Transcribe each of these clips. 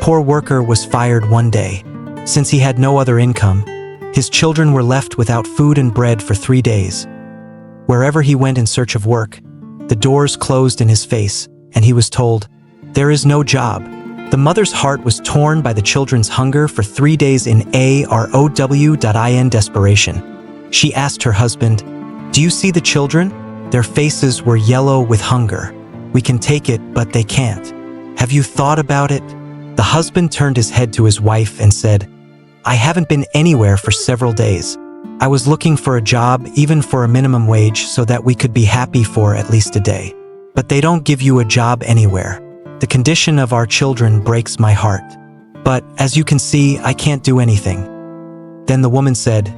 poor worker was fired one day. Since he had no other income, his children were left without food and bread for 3 days. Wherever he went in search of work, the doors closed in his face, and he was told, "There is no job." The mother's heart was torn by the children's hunger for 3 days in AROW.in desperation. She asked her husband, "Do you see the children? Their faces were yellow with hunger. We can take it, but they can't. Have you thought about it?" The husband turned his head to his wife and said, "I haven't been anywhere for several days. I was looking for a job, even for a minimum wage, so that we could be happy for at least a day. But they don't give you a job anywhere. The condition of our children breaks my heart. But, as you can see, I can't do anything." Then the woman said,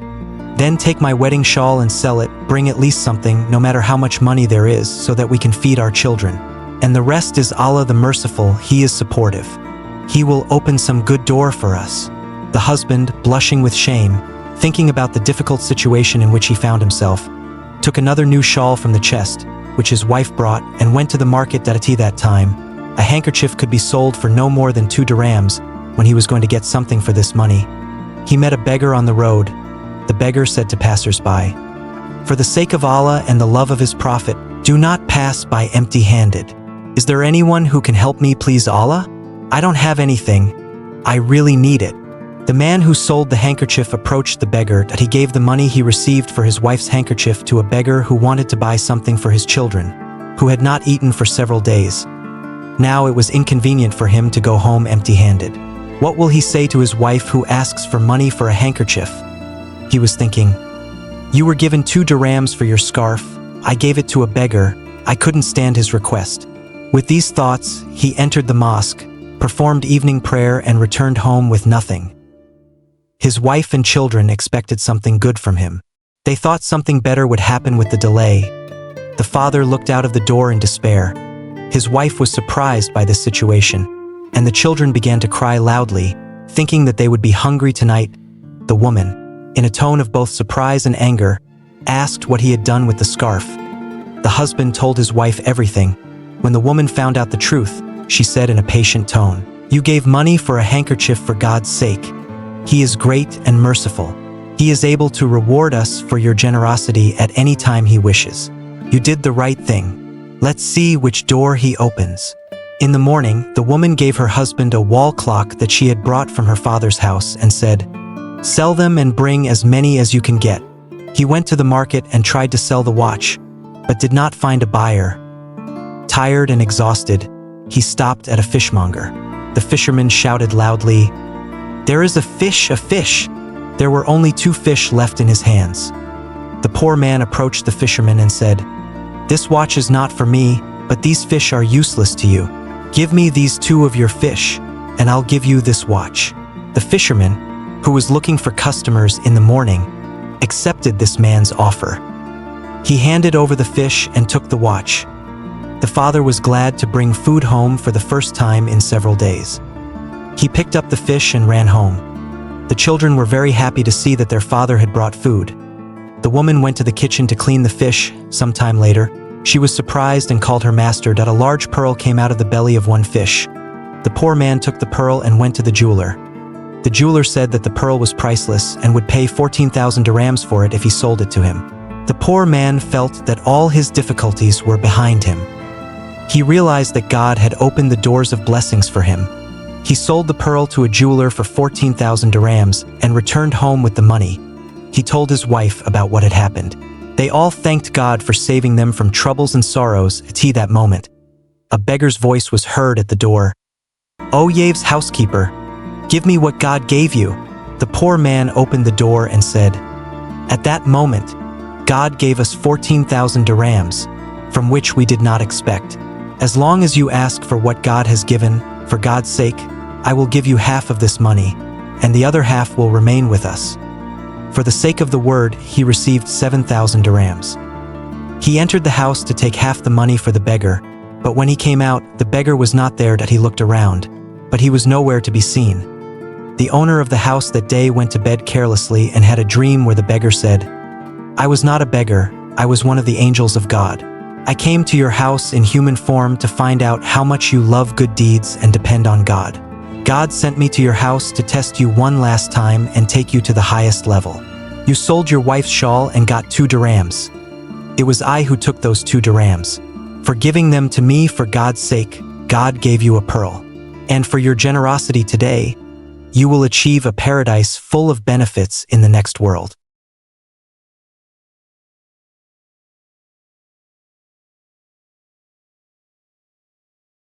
"Then take my wedding shawl and sell it, bring at least something, no matter how much money there is, so that we can feed our children. And the rest is Allah the Merciful, He is supportive. He will open some good door for us." The husband, blushing with shame, thinking about the difficult situation in which he found himself, took another new shawl from the chest, which his wife brought, and went to the market at that time. A handkerchief could be sold for no more than 2 dirhams when he was going to get something for this money. He met a beggar on the road. The beggar said to passers-by, "For the sake of Allah and the love of His Prophet, do not pass by empty-handed. Is there anyone who can help me, please Allah? I don't have anything. I really need it." The man who sold the handkerchief approached the beggar, that he gave the money he received for his wife's handkerchief to a beggar who wanted to buy something for his children, who had not eaten for several days. Now it was inconvenient for him to go home empty-handed. What will he say to his wife who asks for money for a handkerchief? He was thinking, "You were given 2 dirhams for your scarf. I gave it to a beggar. I couldn't stand his request." With these thoughts, he entered the mosque, performed evening prayer, and returned home with nothing. His wife and children expected something good from him. They thought something better would happen with the delay. The father looked out of the door in despair. His wife was surprised by this situation, and the children began to cry loudly, thinking that they would be hungry tonight. The woman, in a tone of both surprise and anger, asked what he had done with the scarf. The husband told his wife everything. When the woman found out the truth, she said in a patient tone, "You gave money for a handkerchief for God's sake. He is great and merciful. He is able to reward us for your generosity at any time He wishes. You did the right thing. Let's see which door He opens." In the morning, the woman gave her husband a wall clock that she had brought from her father's house and said, "Sell them and bring as many as you can get." He went to the market and tried to sell the watch, but did not find a buyer. Tired and exhausted, he stopped at a fishmonger. The fisherman shouted loudly, "There is a fish, a fish!" There were only 2 fish left in his hands. The poor man approached the fisherman and said, "This watch is not for me, but these fish are useless to you. Give me these 2 of your fish, and I'll give you this watch." The fisherman, who was looking for customers in the morning, accepted this man's offer. He handed over the fish and took the watch. The father was glad to bring food home for the first time in several days. He picked up the fish and ran home. The children were very happy to see that their father had brought food. The woman went to the kitchen to clean the fish. Some time later, she was surprised and called her master that a large pearl came out of the belly of one fish. The poor man took the pearl and went to the jeweler. The jeweler said that the pearl was priceless and would pay 14,000 dirhams for it if he sold it to him. The poor man felt that all his difficulties were behind him. He realized that God had opened the doors of blessings for him. He sold the pearl to a jeweler for 14,000 dirhams and returned home with the money. He told his wife about what had happened. They all thanked God for saving them from troubles and sorrows at that moment. A beggar's voice was heard at the door. "O Yav's housekeeper, give me what God gave you." The poor man opened the door and said, "At that moment, God gave us 14,000 dirhams, from which we did not expect. As long as you ask for what God has given, for God's sake, I will give you half of this money, and the other half will remain with us." For the sake of the word, he received 7,000 dirhams. He entered the house to take half the money for the beggar, but when he came out, the beggar was not there. That he looked around, but he was nowhere to be seen. The owner of the house that day went to bed carelessly and had a dream where the beggar said, "I was not a beggar, I was one of the angels of God. I came to your house in human form to find out how much you love good deeds and depend on God. God sent me to your house to test you one last time and take you to the highest level. You sold your wife's shawl and got 2 dirhams. It was I who took those 2 dirhams. For giving them to me for God's sake, God gave you a pearl. And for your generosity today, you will achieve a paradise full of benefits in the next world.